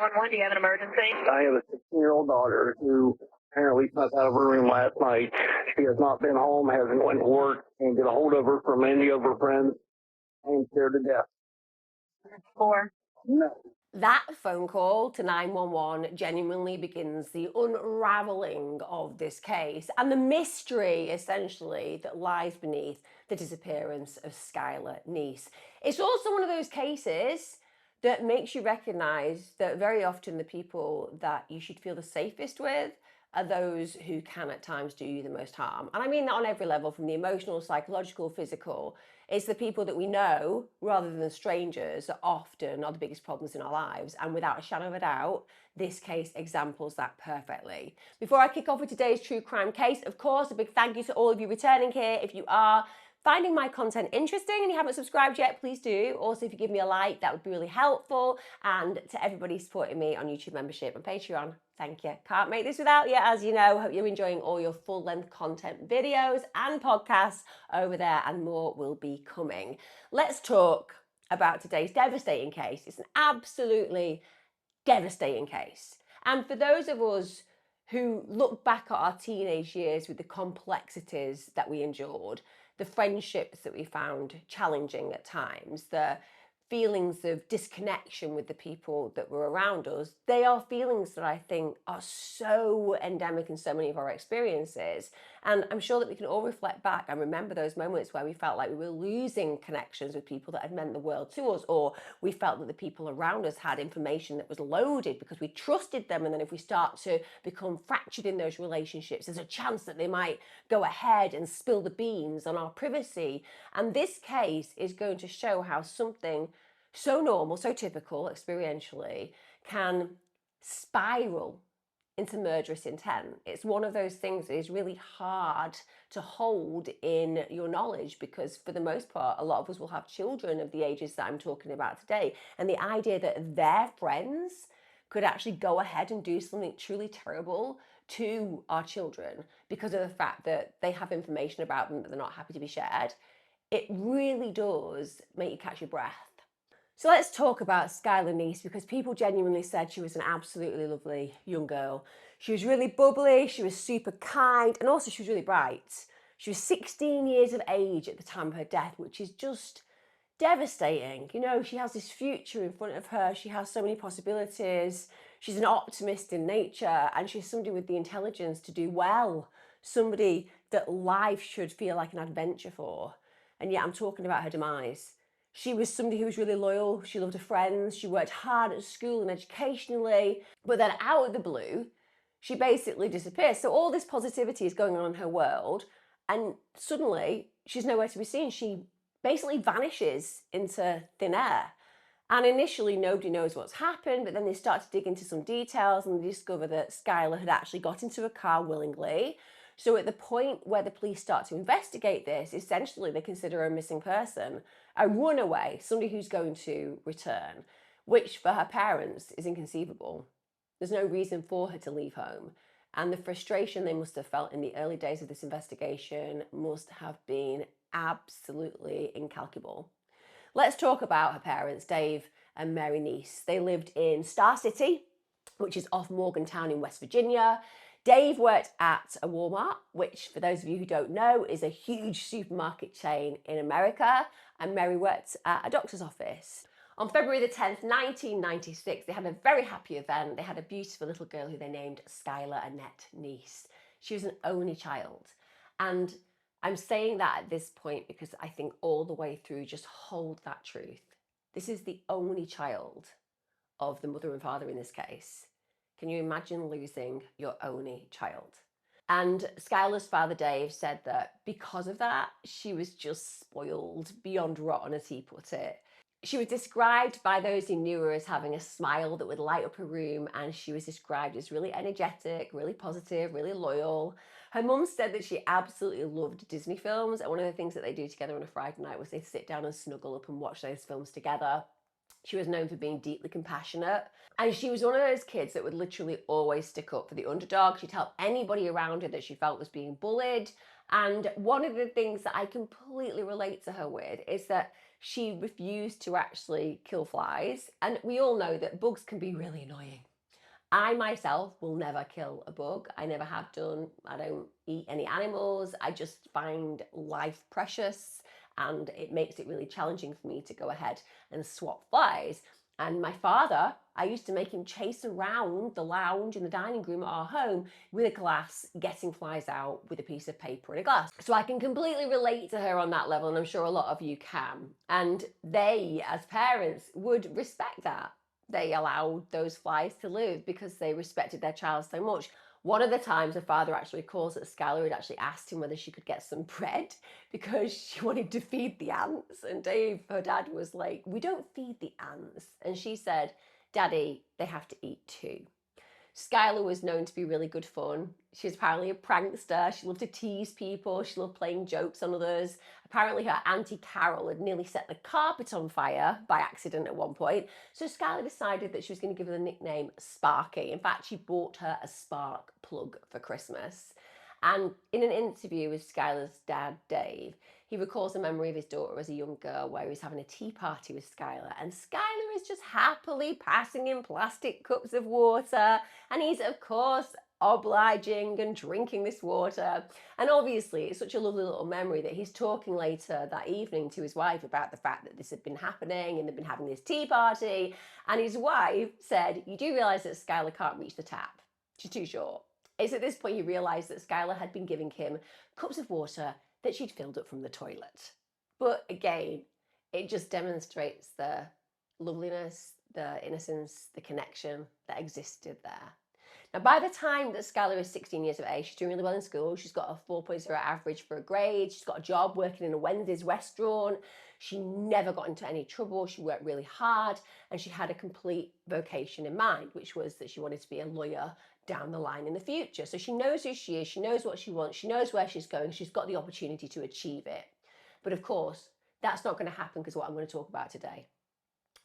911, do you have an emergency? I have a 16-year-old daughter who apparently snuck out of her room last night. She has not been home, hasn't went to work, can't get a hold of her from any of her friends, and scared to death. 4. No. That phone call to 911 genuinely begins the unraveling of this case and the mystery, essentially, that lies beneath the disappearance of Skylar Neese. It's also one of those cases that makes you recognize that very often the people that you should feel the safest with are those who can at times do you the most harm. And I mean that on every level, from the emotional, psychological, physical. It's the people that we know, rather than strangers, that often are the biggest problems in our lives. And without a shadow of a doubt, this case examples that perfectly. Before I kick off with today's true crime case, of course, a big thank you to all of you returning here. If you are finding my content interesting and you haven't subscribed yet, please do. Also, if you give me a like, that would be really helpful. And to everybody supporting me on YouTube membership and Patreon, thank you. Can't make this without you, as you know. Hope you're enjoying all your full-length content videos and podcasts over there, and more will be coming. Let's talk about today's devastating case. It's an absolutely devastating case. And for those of us who look back at our teenage years with the complexities that we endured, the friendships that we found challenging at times, the feelings of disconnection with the people that were around us, they are feelings that I think are so endemic in so many of our experiences. And I'm sure that we can all reflect back and remember those moments where we felt like we were losing connections with people that had meant the world to us, or we felt that the people around us had information that was loaded because we trusted them. And then if we start to become fractured in those relationships, there's a chance that they might go ahead and spill the beans on our privacy. And this case is going to show how something so normal, so typical experientially, can spiral into murderous intent. It's one of those things that is really hard to hold in your knowledge, because for the most part, a lot of us will have children of the ages that I'm talking about today. And the idea that their friends could actually go ahead and do something truly terrible to our children because of the fact that they have information about them that they're not happy to be shared, it really does make you catch your breath. So let's talk about Skylar Neese, because people genuinely said she was an absolutely lovely young girl. She was really bubbly, she was super kind, and also she was really bright. She was 16 years of age at the time of her death, which is just devastating. You know, she has this future in front of her, she has so many possibilities, she's an optimist in nature, and she's somebody with the intelligence to do well, somebody that life should feel like an adventure for. And yet I'm talking about her demise. She was somebody who was really loyal, she loved her friends, she worked hard at school and educationally, but then out of the blue, she basically disappears. So all this positivity is going on in her world, and suddenly she's nowhere to be seen. She basically vanishes into thin air. And initially nobody knows what's happened, but then they start to dig into some details and they discover that Skylar had actually got into a car willingly. So at the point where the police start to investigate this, essentially they consider her a missing person, a runaway, somebody who's going to return, which for her parents is inconceivable. There's no reason for her to leave home. And the frustration they must have felt in the early days of this investigation must have been absolutely incalculable. Let's talk about her parents, Dave and Mary Neese. They lived in Star City, which is off Morgantown in West Virginia. Dave worked at a Walmart, which for those of you who don't know is a huge supermarket chain in America, and Mary worked at a doctor's office. On February the 10th, 1996, they had a very happy event. They had a beautiful little girl who they named Skylar Annette Neese. She was an only child. And I'm saying that at this point because I think all the way through, just hold that truth. This is the only child of the mother and father in this case. Can you imagine losing your only child? And Skylar's father, Dave, said that because of that, she was just spoiled beyond rotten, as he put it. She was described by those who knew her as having a smile that would light up a room, and she was described as really energetic, really positive, really loyal. Her mum said that she absolutely loved Disney films, and one of the things that they do together on a Friday night was they sit down and snuggle up and watch those films together. She was known for being deeply compassionate, and she was one of those kids that would literally always stick up for the underdog. She'd help anybody around her that she felt was being bullied. And one of the things that I completely relate to her with is that She refused to actually kill flies, and we all know that bugs can be really annoying. I myself will never kill a bug. I never have done. I don't eat any animals. I just find life precious, and it makes it really challenging for me to go ahead and swat flies. And my father, I used to make him chase around the lounge in the dining room at our home with a glass, getting flies out with a piece of paper and a glass. So I can completely relate to her on that level, and I'm sure a lot of you can. And they, as parents, would respect that. They allowed those flies to live because they respected their child so much. One of the times, the father actually calls that Skylar had actually asked him whether she could get some bread because she wanted to feed the ants. And Dave, her dad, was like, "We don't feed the ants." And she said, "Daddy, they have to eat too." Skylar was known to be really good fun. She was apparently a prankster. She loved to tease people. She loved playing jokes on others. Apparently, her Auntie Carol had nearly set the carpet on fire by accident at one point. So Skylar decided that she was going to give her the nickname Sparky. In fact, she bought her a spark plug for Christmas. And in an interview with Skylar's dad, Dave, he recalls a memory of his daughter as a young girl where he was having a tea party with Skylar, and Skylar is just happily passing him plastic cups of water, and he's, of course, obliging and drinking this water. And obviously, it's such a lovely little memory that he's talking later that evening to his wife about the fact that this had been happening and they'd been having this tea party. And his wife said, "You do realise that Skylar can't reach the tap. She's too short." It's at this point he realised that Skylar had been giving him cups of water that she'd filled up from the toilet. But again, it just demonstrates the loveliness, the innocence, the connection that existed there. Now, by the time that Skylar is 16 years of age, she's doing really well in school. She's got a 4.0 average for a grade. She's got a job working in a Wendy's restaurant. She never got into any trouble. She worked really hard, and she had a complete vocation in mind, which was that she wanted to be a lawyer down the line in the future. So she knows who she is. She knows what she wants. She knows where she's going. She's got the opportunity to achieve it. But of course, that's not going to happen because what I'm going to talk about today.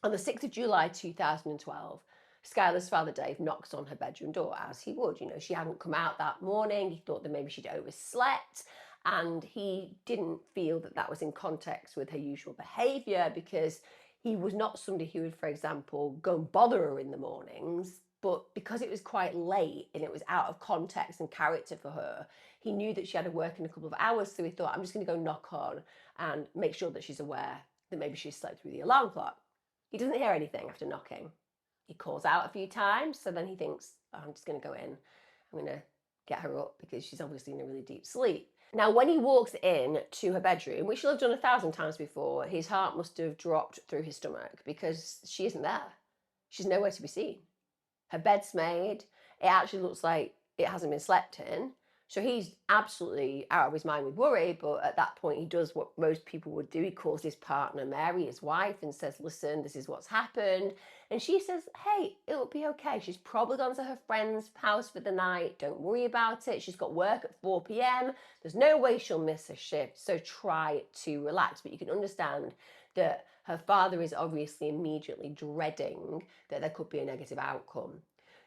On the 6th of July 2012, Skylar's father Dave knocks on her bedroom door, as he would. You know, she hadn't come out that morning. He thought that maybe she'd overslept, and he didn't feel that that was in context with her usual behaviour, because he was not somebody who would, for example, go and bother her in the mornings. But because it was quite late and it was out of context and character for her, he knew that she had to work in a couple of hours. So he thought, I'm just going to go knock on and make sure that she's aware that maybe she's slept through the alarm clock. He doesn't hear anything after knocking. He calls out a few times, so then he thinks, oh, I'm just going to go in. I'm going to get her up because she's obviously in a really deep sleep. Now, when he walks in to her bedroom, which she'll have done 1,000 times before, his heart must have dropped through his stomach because she isn't there. She's nowhere to be seen. Her bed's made. It actually looks like it hasn't been slept in. So he's absolutely out of his mind with worry, but at that point he does what most people would do. He calls his partner, Mary, his wife, and says, listen, this is what's happened. And she says, hey, it'll be okay. She's probably gone to her friend's house for the night. Don't worry about it. She's got work at 4 p.m. There's no way she'll miss a shift, so try to relax. But you can understand that her father is obviously immediately dreading that there could be a negative outcome.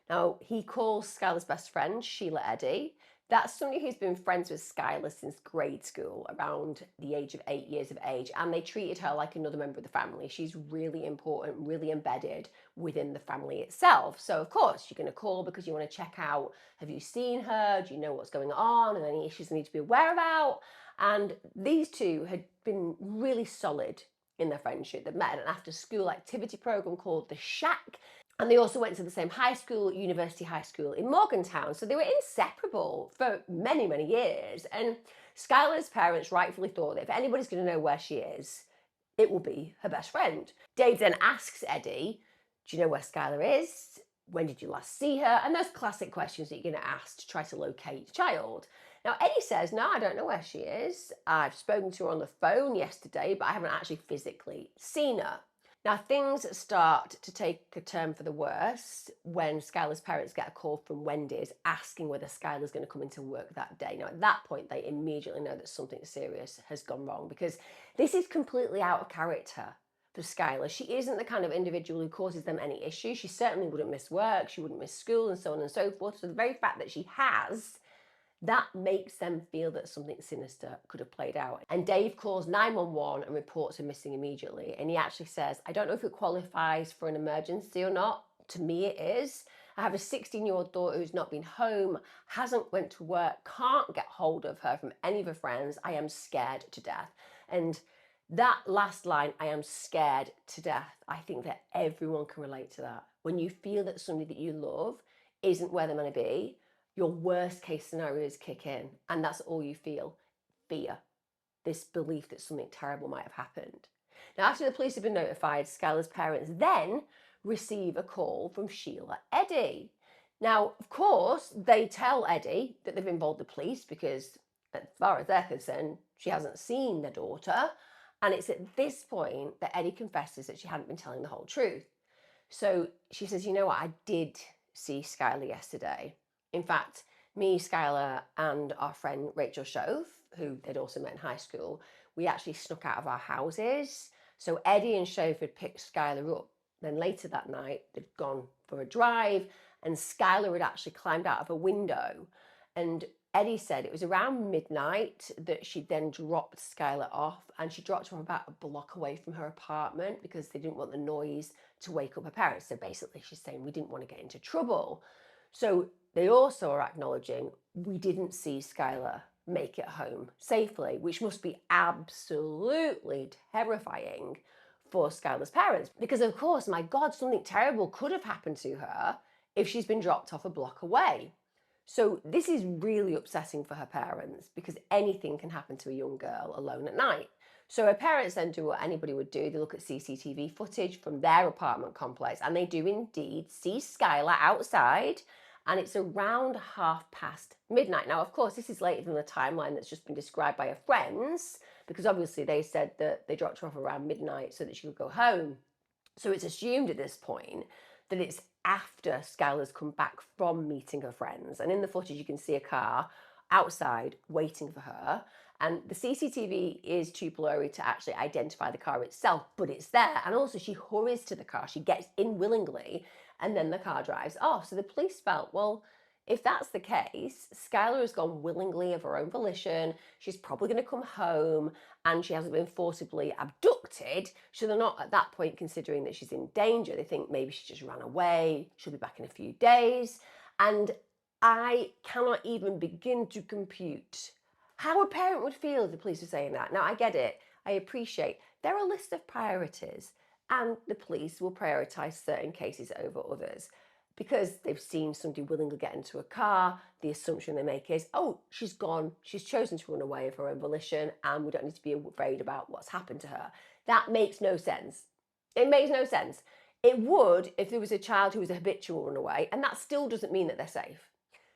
Now, he calls Skylar's best friend, Sheila Eddie. That's somebody who's been friends with Skylar since grade school, around the age of 8 years of age, and they treated her like another member of the family. She's really important, really embedded within the family itself. So, of course, you're going to call because you want to check out, have you seen her? Do you know what's going on? And any issues they need to be aware about? And these two had been really solid in their friendship. They met at an after-school activity program called The Shack. And they also went to the same high school, University High School in Morgantown. So they were inseparable for many, many years. And Skylar's parents rightfully thought that if anybody's going to know where she is, it will be her best friend. Dave then asks Eddie, do you know where Skylar is? When did you last see her? And those classic questions that you're going to ask to try to locate the child. Now, Eddie says, no, I don't know where she is. I've spoken to her on the phone yesterday, but I haven't actually physically seen her. Now, things start to take a turn for the worse when Skylar's parents get a call from Wendy's asking whether Skylar's going to come into work that day. Now, at that point, they immediately know that something serious has gone wrong, because this is completely out of character for Skylar. She isn't the kind of individual who causes them any issue. She certainly wouldn't miss work, she wouldn't miss school, and so on and so forth. So the very fact that she has That makes them feel that something sinister could have played out. And Dave calls 911 and reports her missing immediately. And he actually says, I don't know if it qualifies for an emergency or not. To me, it is. I have a 16-year-old daughter who's not been home, hasn't went to work, can't get hold of her from any of her friends. I am scared to death. And that last line, I am scared to death, I think that everyone can relate to that. When you feel that somebody that you love isn't where they're going to be, your worst case scenarios kick in, and that's all you feel: fear, this belief that something terrible might have happened. Now, after the police have been notified, Skylar's parents then receive a call from Sheila Eddie. Now, of course, they tell Eddie that they've involved the police because, as far as they're concerned, she hasn't seen their daughter. And it's at this point that Eddie confesses that she hadn't been telling the whole truth. So she says, you know what, I did see Skylar yesterday. In fact, me, Skylar, and our friend Rachel Shove, who they'd also met in high school, we actually snuck out of our houses. So Eddie and Shove had picked Skylar up. Then later that night, they'd gone for a drive, and Skylar had actually climbed out of a window. And Eddie said it was around midnight that she then dropped Skylar off, and she dropped her about a block away from her apartment because they didn't want the noise to wake up her parents. So basically she's saying we didn't want to get into trouble. So they also are acknowledging we didn't see Skylar make it home safely, which must be absolutely terrifying for Skylar's parents. Because of course, my God, something terrible could have happened to her if she's been dropped off a block away. So this is really upsetting for her parents because anything can happen to a young girl alone at night. So her parents then do what anybody would do. They look at CCTV footage from their apartment complex, and they do indeed see Skylar outside, and it's around midnight. Now, of course, this is later than the timeline that's just been described by her friends, because obviously they said that they dropped her off around midnight so that she could go home. So it's assumed at this point that it's after Skylar's come back from meeting her friends. And in the footage, you can see a car outside waiting for her. And the CCTV is too blurry to actually identify the car itself, but it's there. And also she hurries to the car. She gets in willingly, and then the car drives off. So the police felt, well, if that's the case, Skylar has gone willingly of her own volition. She's probably going to come home, and she hasn't been forcibly abducted. So they're not at that point considering that she's in danger. They think maybe she just ran away. She'll be back in a few days. And I cannot even begin to compute how a parent would feel if the police were saying that. Now, I get it. I appreciate there are a list of priorities, and the police will prioritise certain cases over others. Because they've seen somebody willingly get into a car, the assumption they make is, oh, she's gone, she's chosen to run away of her own volition, and we don't need to be afraid about what's happened to her. That makes no sense. It makes no sense. It would if there was a child who was a habitual runaway, and that still doesn't mean that they're safe.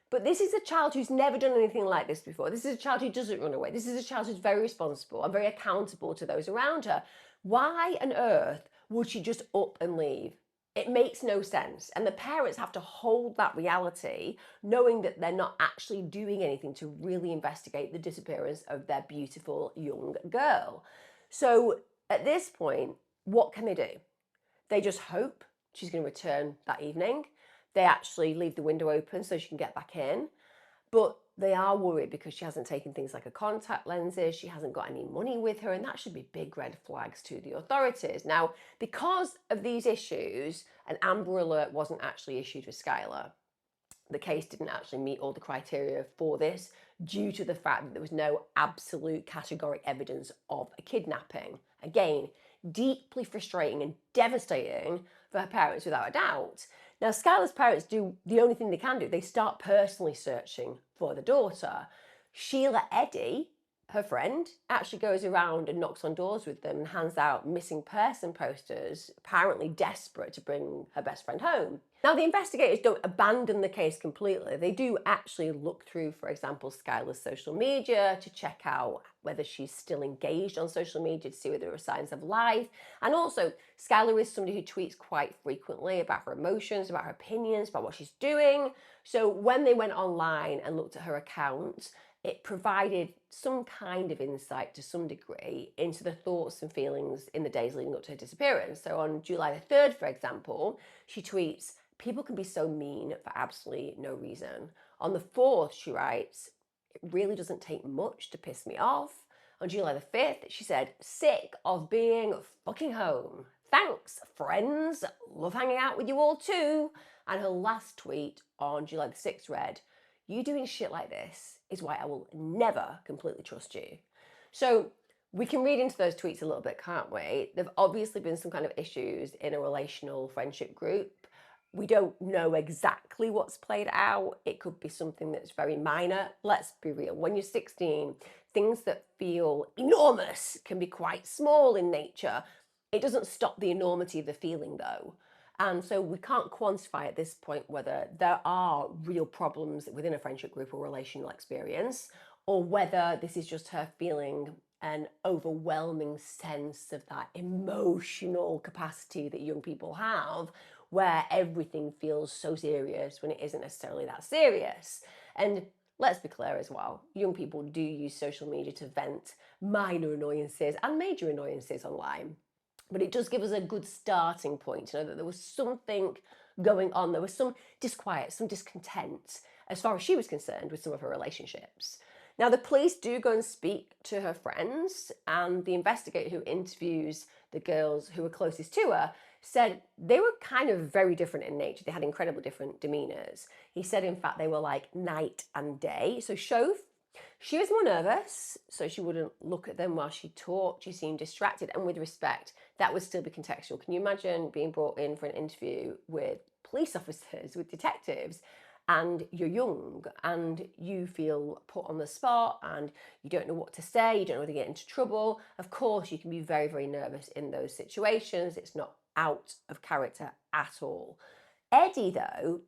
But this is a child who's never done anything like this before. This is a child who doesn't run away. This is a child who's very responsible and very accountable to those around her. Why on earth would she just up and leave? It makes no sense. And the parents have to hold that reality, knowing that they're not actually doing anything to really investigate the disappearance of their beautiful young girl. So at this point, what can they do? They just hope she's going to return that evening. They actually leave the window open so she can get back in. But they are worried because she hasn't taken things like her contact lenses, she hasn't got any money with her, and that should be big red flags to the authorities. Now, because of these issues, an Amber Alert wasn't actually issued for Skylar. The case didn't actually meet all the criteria for this due to the fact that there was no absolute categoric evidence of a kidnapping. Again, deeply frustrating and devastating for her parents without a doubt. Now, Skylar's parents do the only thing they can do. They start personally searching for the daughter. Sheila Eddie, her friend, actually goes around and knocks on doors with them and hands out missing person posters, apparently desperate to bring her best friend home. Now, the investigators don't abandon the case completely. They do actually look through, for example, Skylar's social media to check out whether she's still engaged on social media to see whether there are signs of life. And also, Skylar is somebody who tweets quite frequently about her emotions, about her opinions, about what she's doing. So when they went online and looked at her account, it provided some kind of insight to some degree into the thoughts and feelings in the days leading up to her disappearance. So on July the 3rd, for example, she tweets, "People can be so mean for absolutely no reason." On the 4th, she writes, It really doesn't take much to piss me off. On July the 5th, she said, sick of being fucking home. Thanks, friends. Love hanging out with you all too. And her last tweet on July the 6th read, you doing shit like this is why I will never completely trust you. So we can read into those tweets a little bit, can't we? There've obviously been some kind of issues in a relational friendship group. We don't know exactly what's played out. It could be something that's very minor. Let's be real. When you're 16, things that feel enormous can be quite small in nature. It doesn't stop the enormity of the feeling, though. And so we can't quantify at this point whether there are real problems within a friendship group or relational experience, or whether this is just her feeling an overwhelming sense of that emotional capacity that young people have, where everything feels so serious when it isn't necessarily that serious. And let's be clear as well, young people do use social media to vent minor annoyances and major annoyances online. But it does give us a good starting point to know that there was something going on. There was some disquiet, some discontent, as far as she was concerned, with some of her relationships. Now, the police do go and speak to her friends, and the investigator who interviews the girls who were closest to her said they were kind of very different in nature. They had incredibly different demeanors. He said, in fact, they were like night and day. So Shove, she was more nervous, so she wouldn't look at them while she talked. She seemed distracted, and with respect, that would still be contextual. Can you imagine being brought in for an interview with police officers, with detectives, and you're young and you feel put on the spot and you don't know what to say, you don't know whether to get into trouble? Of course, you can be very, very nervous in those situations. It's not out of character at all. Eddie, though,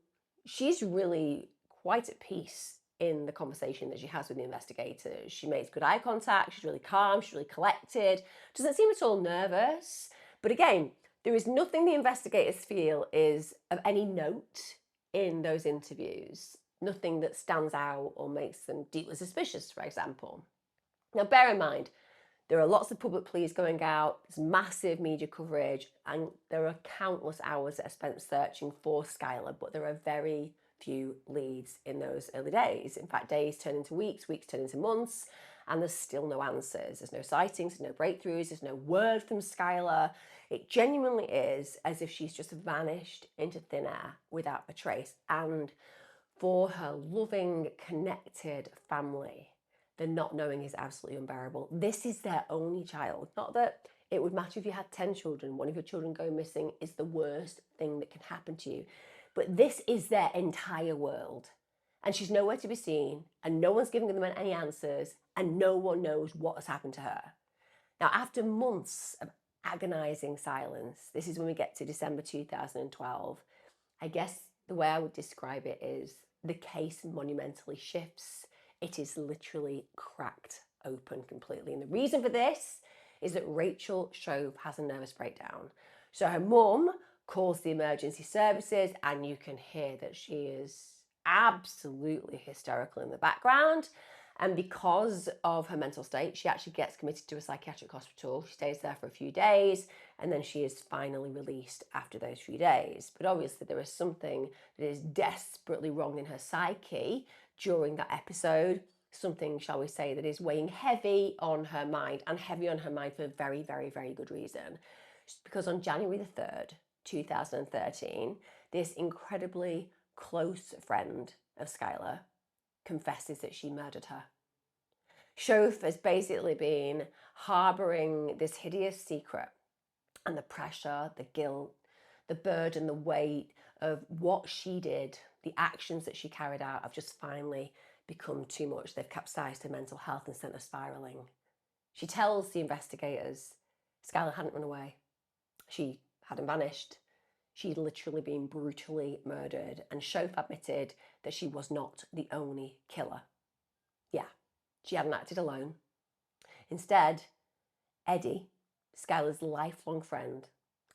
she's really quite at peace in the conversation that she has with the investigators. She makes good eye contact, she's really calm, she's really collected, doesn't seem at all nervous. But again, there is nothing the investigators feel is of any note in those interviews, nothing that stands out or makes them deeply suspicious, for example. Now, bear in mind, there are lots of public pleas going out, there's massive media coverage, and there are countless hours that are spent searching for Skylar, but there are very few leads in those early days. In fact, days turn into weeks, weeks turn into months, and there's still no answers. There's no sightings, there's no breakthroughs, there's no word from Skylar. It genuinely is as if she's just vanished into thin air without a trace. And for her loving, connected family, the not knowing is absolutely unbearable. This is their only child. Not that it would matter if you had 10 children. One of your children going missing is the worst thing that can happen to you. But this is their entire world. And she's nowhere to be seen, and no one's giving them any answers, and no one knows what has happened to her. Now, after months of agonizing silence, this is when we get to December 2012. I guess the way I would describe it is the case monumentally shifts. It is literally cracked open completely. And the reason for this is that Rachel Shove has a nervous breakdown. So her mum calls the emergency services, and you can hear that she is absolutely hysterical in the background. And because of her mental state, she actually gets committed to a psychiatric hospital. She stays there for a few days, and then she is finally released after those few days. But obviously there is something that is desperately wrong in her psyche during that episode. Something, shall we say, that is weighing heavy on her mind, and heavy on her mind for a very, very, very good reason. Because on January the 3rd, 2013, this incredibly close friend of Skylar confesses that she murdered her. Shove has basically been harboring this hideous secret, and the pressure, the guilt, the burden, the weight of what she did, the actions that she carried out have just finally become too much. They've capsized her mental health and sent her spiraling. She tells the investigators Skylar hadn't run away. She hadn't vanished. She'd literally been brutally murdered, and Shove admitted that she was not the only killer. Yeah, she hadn't acted alone. Instead, Eddie, Skylar's lifelong friend,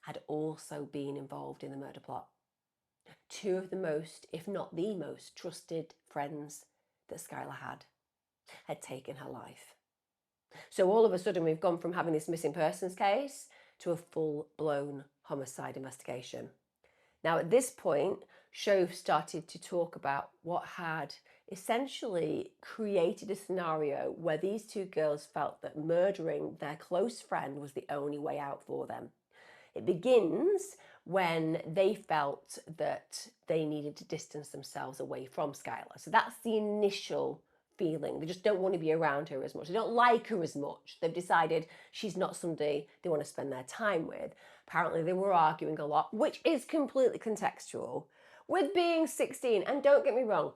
had also been involved in the murder plot. Two of the most, if not the most, trusted friends that Skylar had taken her life. So all of a sudden, we've gone from having this missing persons case to a full-blown homicide investigation. Now, at this point, Shove started to talk about what had essentially created a scenario where these two girls felt that murdering their close friend was the only way out for them. It begins when they felt that they needed to distance themselves away from Skylar. So that's the initial feeling. They just don't want to be around her as much. They don't like her as much. They've decided she's not somebody they want to spend their time with. Apparently they were arguing a lot, which is completely contextual. With being 16, and don't get me wrong,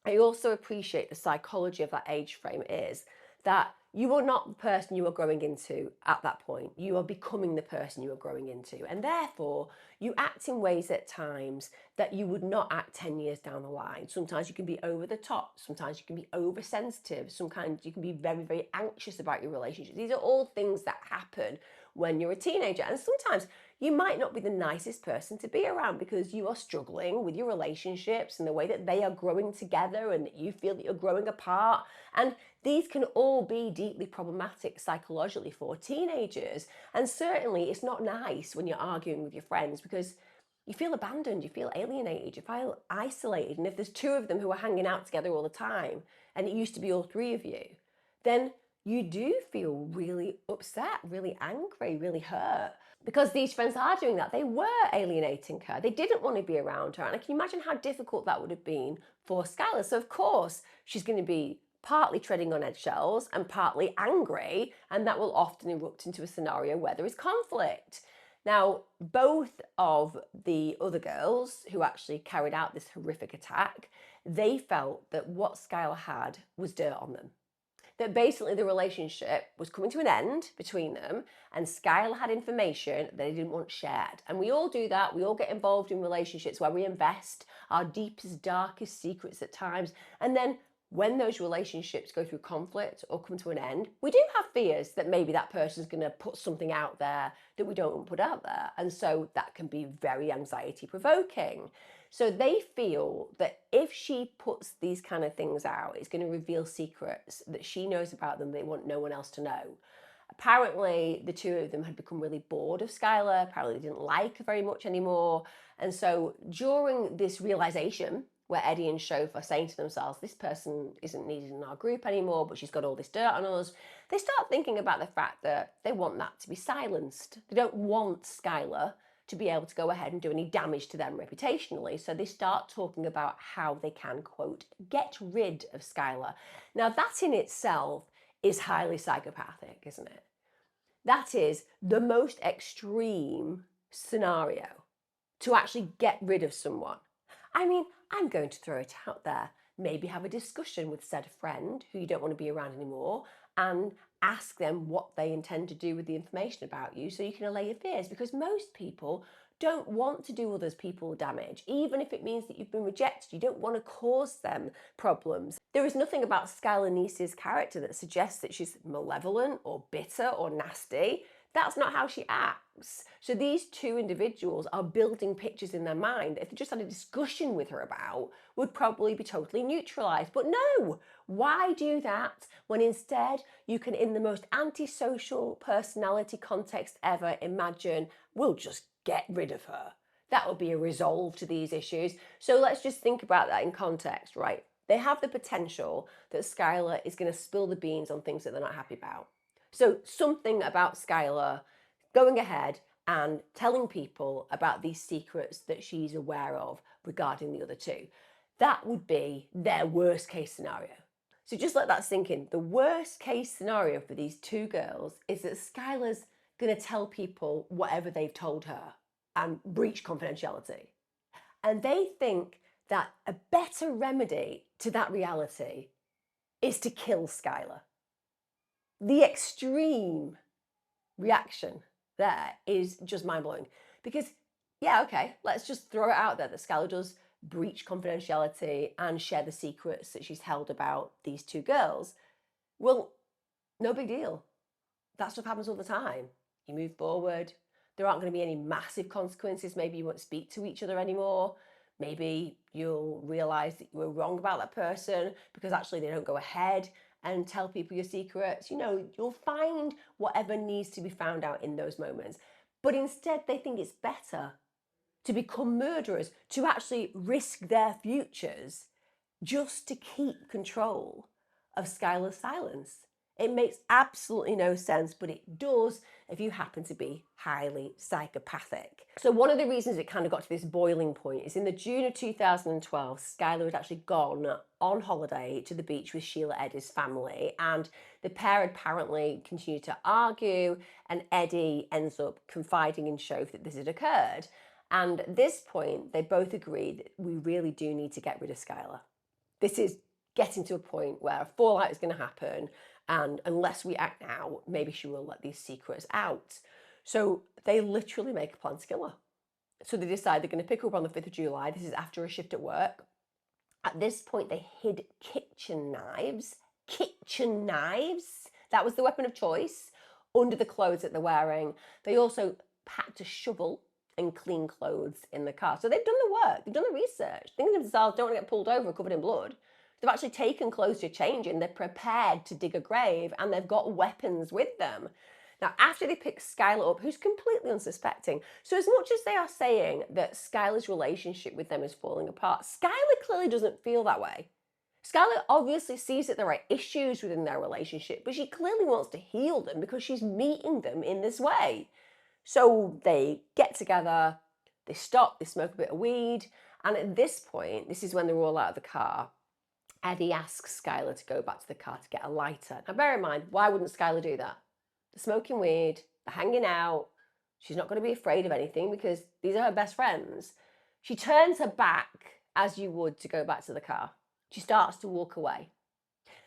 I also appreciate the psychology of that age frame is that you are not the person you are growing into at that point. You are becoming the person you are growing into. And therefore, you act in ways at times that you would not act 10 years down the line. Sometimes you can be over the top. Sometimes you can be oversensitive. Sometimes you can be very, very anxious about your relationships. These are all things that happen when you're a teenager. And sometimes you might not be the nicest person to be around because you are struggling with your relationships and the way that they are growing together and you feel that you're growing apart. And these can all be deeply problematic psychologically for teenagers. And certainly it's not nice when you're arguing with your friends because you feel abandoned, you feel alienated, you feel isolated. And if there's two of them who are hanging out together all the time and it used to be all three of you, then you do feel really upset, really angry, really hurt. Because these friends are doing that. They were alienating her. They didn't want to be around her. And I can imagine how difficult that would have been for Skylar. So of course, she's going to be partly treading on eggshells and partly angry. And that will often erupt into a scenario where there is conflict. Now, both of the other girls who actually carried out this horrific attack, they felt that what Skylar had was dirt on them. That basically the relationship was coming to an end between them and Skylar had information that they didn't want shared. And we all do that. We all get involved in relationships where we invest our deepest, darkest secrets at times. And then when those relationships go through conflict or come to an end, we do have fears that maybe that person's going to put something out there that we don't want to put out there. And so that can be very anxiety provoking. So they feel that if she puts these kind of things out, it's going to reveal secrets that she knows about them they want no one else to know. Apparently, the two of them had become really bored of Skylar. Apparently, they didn't like her very much anymore. And so during this realization, where Eddie and Shof are saying to themselves, this person isn't needed in our group anymore, but she's got all this dirt on us, they start thinking about the fact that they want that to be silenced. They don't want Skylar to be able to go ahead and do any damage to them reputationally. So they start talking about how they can, quote, get rid of Skylar. Now that in itself is highly psychopathic, isn't it? That is the most extreme scenario to actually get rid of someone. I mean, I'm going to throw it out there. Maybe have a discussion with said friend who you don't want to be around anymore and ask them what they intend to do with the information about you so you can allay your fears, because most people don't want to do others people damage, even if it means that you've been rejected. You don't want to cause them problems. There is nothing about Skylar Annete's character that suggests that she's malevolent or bitter or nasty. That's not how she acts. So these two individuals are building pictures in their mind that if they just had a discussion with her about, would probably be totally neutralized. But no, why do that when instead you can, in the most antisocial personality context ever, imagine, we'll just get rid of her. That would be a resolve to these issues. So let's just think about that in context, right? They have the potential that Skylar is going to spill the beans on things that they're not happy about. So something about Skylar going ahead and telling people about these secrets that she's aware of regarding the other two. That would be their worst case scenario. So just let that sink in. The worst case scenario for these two girls is that Skylar's going to tell people whatever they've told her and breach confidentiality. And they think that a better remedy to that reality is to kill Skylar. The extreme reaction there is just mind-blowing, because yeah, okay, let's just throw it out there that Skylar does breach confidentiality and share the secrets that she's held about these two girls. Well, no big deal. That stuff happens all the time. You move forward. There aren't going to be any massive consequences. Maybe you won't speak to each other anymore. Maybe you'll realize that you were wrong about that person because actually they don't go ahead and tell people your secrets. You know, you'll find whatever needs to be found out in those moments. But instead, they think it's better to become murderers, to actually risk their futures just to keep control of Skylar's silence. It makes absolutely no sense, but it does if you happen to be highly psychopathic. So one of the reasons it kind of got to this boiling point is in the June of 2012, Skylar had actually gone on holiday to the beach with Sheila Eddie's family, and the pair had apparently continued to argue, and Eddie ends up confiding in Shoaff that this had occurred. And at this point, they both agreed that we really do need to get rid of Skylar. This is getting to a point where a fallout is going to happen, and unless we act now, maybe she will let these secrets out. So they literally make a plan to kill her. So they decide they're going to pick her up on the 5th of July. This is after a shift at work. At this point, they hid kitchen knives. Kitchen knives! That was the weapon of choice under the clothes that they're wearing. They also packed a shovel and clean clothes in the car. So they've done the work, they've done the research. Thinking to themselves, don't want to get pulled over covered in blood. They've actually taken clothes to change in, they're prepared to dig a grave, and they've got weapons with them. Now, after they pick Skylar up, who's completely unsuspecting, so as much as they are saying that Skylar's relationship with them is falling apart, Skylar clearly doesn't feel that way. Skylar obviously sees that there are issues within their relationship, but she clearly wants to heal them because she's meeting them in this way. So they get together, they stop, they smoke a bit of weed, and at this point, this is when they're all out of the car, Eddie asks Skylar to go back to the car to get a lighter. Now bear in mind, why wouldn't Skylar do that? They're smoking weed, they're hanging out, she's not going to be afraid of anything because these are her best friends. She turns her back as you would to go back to the car. She starts to walk away.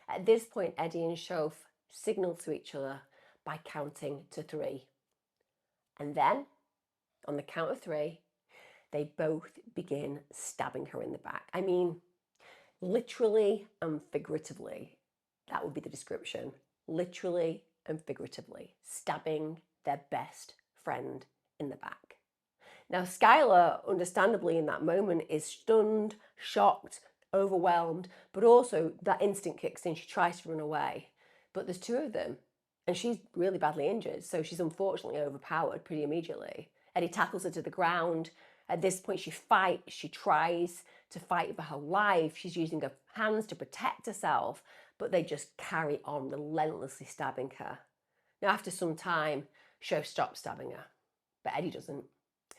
At this point, Eddie and Shoaff signal to each other by counting to 3. And then, on the count of 3, they both begin stabbing her in the back. I mean, literally and figuratively, that would be the description. Literally and figuratively, stabbing their best friend in the back. Now, Skylar, understandably in that moment, is stunned, shocked, overwhelmed, but also that instinct kicks in. She tries to run away, but there's 2 of them, and she's really badly injured, so she's unfortunately overpowered pretty immediately. Eddie tackles her to the ground. At this point, she fights. She tries to fight for her life. She's using her hands to protect herself, but they just carry on relentlessly stabbing her. Now, after some time, Shoaff stops stabbing her, but Eddie doesn't.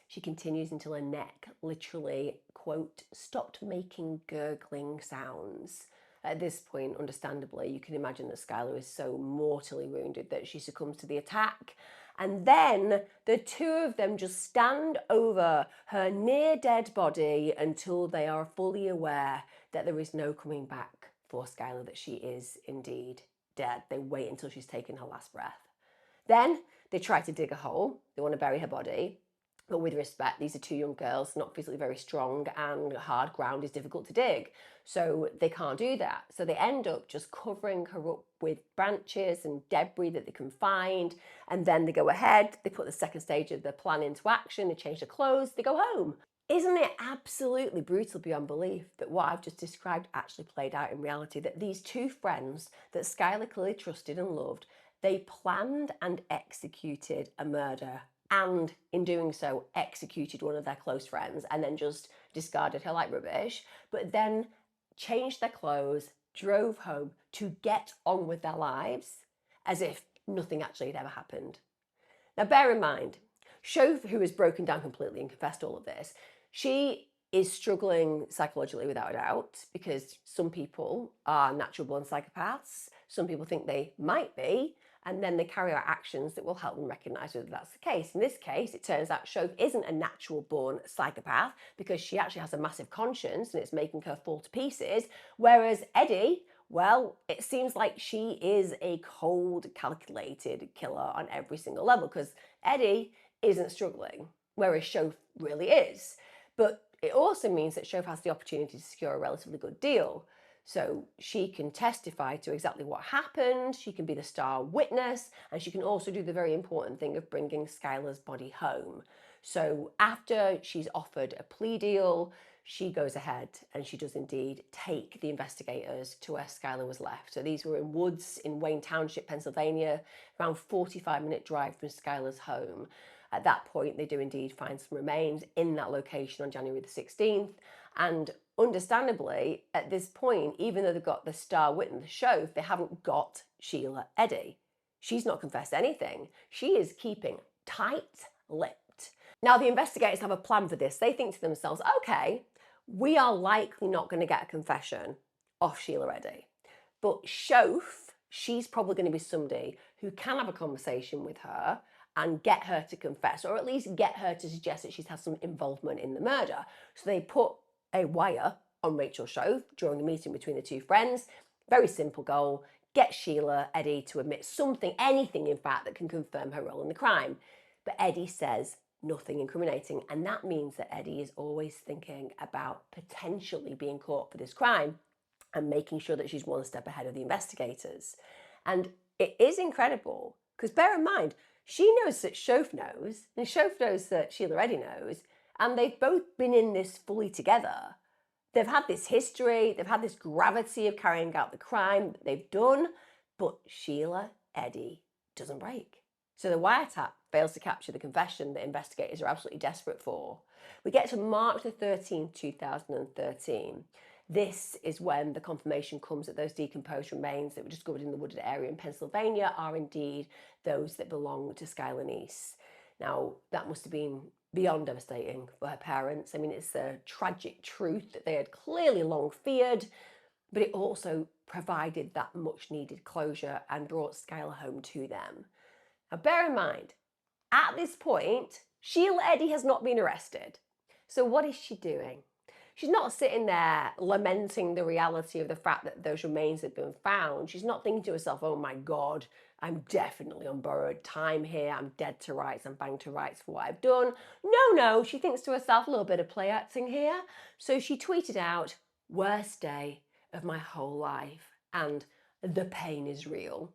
She continues until her neck literally, quote, stopped making gurgling sounds. At this point, understandably, you can imagine that Skylar is so mortally wounded that she succumbs to the attack. And then the 2 of them just stand over her near-dead body until they are fully aware that there is no coming back for Skylar, that she is indeed dead. They wait until she's taken her last breath. Then they try to dig a hole. They want to bury her body. But with respect, these are 2 young girls, not physically very strong, and hard ground is difficult to dig. So they can't do that. So they end up just covering her up with branches and debris that they can find. And then they go ahead, they put the second stage of their plan into action, they change their clothes, they go home. Isn't it absolutely brutal beyond belief that what I've just described actually played out in reality? That these 2 friends that Skylar clearly trusted and loved, they planned and executed a murder, and in doing so executed one of their close friends and then just discarded her like rubbish, but then changed their clothes, drove home to get on with their lives as if nothing actually had ever happened. Now bear in mind, Shoaff, who has broken down completely and confessed all of this, she is struggling psychologically without a doubt, because some people are natural born psychopaths, some people think they might be, and then they carry out actions that will help them recognise whether that's the case. In this case, it turns out Shoaff isn't a natural born psychopath because she actually has a massive conscience and it's making her fall to pieces, whereas Eddie, well, it seems like she is a cold, calculated killer on every single level, because Eddie isn't struggling, whereas Shoaff really is. But it also means that Shoaff has the opportunity to secure a relatively good deal. So she can testify to exactly what happened, she can be the star witness, and she can also do the very important thing of bringing Skylar's body home. So after she's offered a plea deal, she goes ahead and she does indeed take the investigators to where Skylar was left. So these were in woods in Wayne Township, Pennsylvania, around 45-minute drive from Skylar's home. At that point, they do indeed find some remains in that location on January the 16th. And understandably, at this point, even though they've got the star witness, the chauffeur, they haven't got Sheila Eddie. She's not confessed anything. She is keeping tight-lipped. Now, the investigators have a plan for this. They think to themselves, okay, we are likely not going to get a confession off Sheila Eddie. But chauffeur, she's probably going to be somebody who can have a conversation with her and get her to confess, or at least get her to suggest that she's had some involvement in the murder. So they put a wire on Rachel chauffeur during a meeting between the two friends. Very simple goal: get Sheila Eddie to admit something, anything in fact, that can confirm her role in the crime. But Eddie says nothing incriminating, and that means that Eddie is always thinking about potentially being caught for this crime and making sure that she's one step ahead of the investigators. And it is incredible, because bear in mind, she knows that chauffeur knows, and chauffeur knows that Sheila Eddie knows, and they've both been in this fully together. They've had this history, they've had this gravity of carrying out the crime that they've done, but Sheila Eddie doesn't break. So the wiretap fails to capture the confession that investigators are absolutely desperate for. We get to March the 13th, 2013. This is when the confirmation comes that those decomposed remains that were discovered in the wooded area in Pennsylvania are indeed those that belong to Skylar Annette. Now, that must have been beyond devastating for her parents. I mean, it's a tragic truth that they had clearly long feared, but it also provided that much needed closure and brought Skylar home to them. Now, bear in mind, at this point, Sheila Eddie has not been arrested. So what is she doing? She's not sitting there lamenting the reality of the fact that those remains have been found. She's not thinking to herself, oh my God, I'm definitely on borrowed time here. I'm dead to rights. I'm banged to rights for what I've done. No, she thinks to herself, a little bit of play acting here. So she tweeted out, worst day of my whole life, and the pain is real,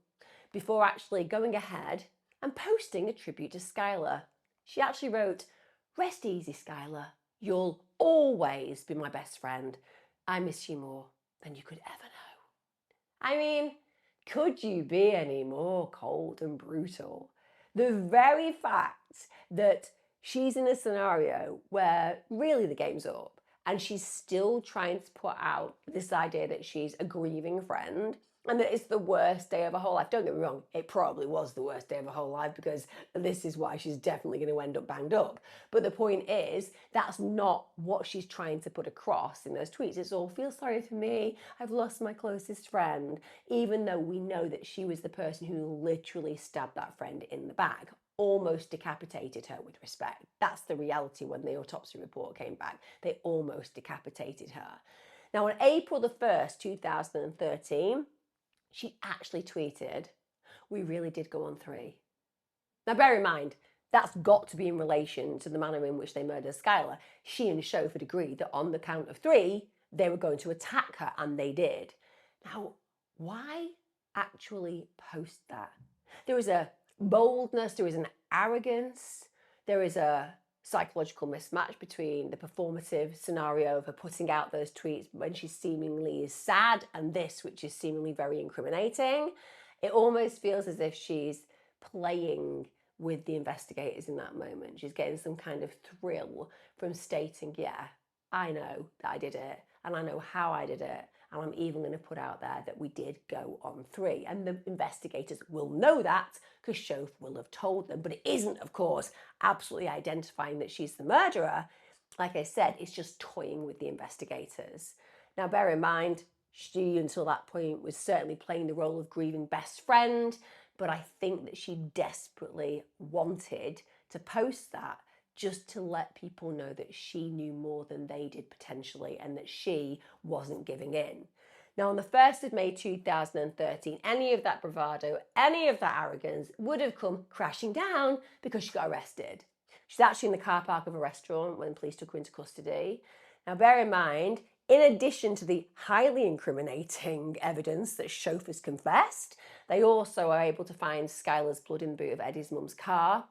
before actually going ahead and posting a tribute to Skylar. She actually wrote, rest easy, Skylar. You'll always be my best friend. I miss you more than you could ever know. I mean, could you be any more cold and brutal? The very fact that she's in a scenario where really the game's up and she's still trying to put out this idea that she's a grieving friend and that it's the worst day of her whole life. Don't get me wrong, it probably was the worst day of her whole life, because this is why she's definitely going to end up banged up. But the point is, that's not what she's trying to put across in those tweets. It's all, feel sorry for me, I've lost my closest friend, even though we know that she was the person who literally stabbed that friend in the back, almost decapitated her with respect. That's the reality when the autopsy report came back. They almost decapitated her. Now, on April the 1st, 2013, she actually tweeted, we really did go on 3. Now, bear in mind, that's got to be in relation to the manner in which they murdered Skylar. She and Chauffeur had agreed that on the count of 3, they were going to attack her, and they did. Now, why actually post that? There is a boldness, there is an arrogance, there is a psychological mismatch between the performative scenario of her putting out those tweets when she seemingly is sad and this, which is seemingly very incriminating. It almost feels as if she's playing with the investigators in that moment. She's getting some kind of thrill from stating, yeah, I know that I did it, and I know how I did it, and I'm even going to put out there that we did go on 3. And the investigators will know that because Chauffeur will have told them. But it isn't, of course, absolutely identifying that she's the murderer. Like I said, it's just toying with the investigators. Now, bear in mind, she, until that point, was certainly playing the role of grieving best friend. But I think that she desperately wanted to post that just to let people know that she knew more than they did potentially, and that she wasn't giving in. Now, on the 1st of May 2013, any of that bravado, any of that arrogance would have come crashing down because she got arrested. She's actually in the car park of a restaurant when police took her into custody. Now, bear in mind, in addition to the highly incriminating evidence that chauffeurs confessed, they also are able to find Skylar's blood in the boot of Eddie's mum's car.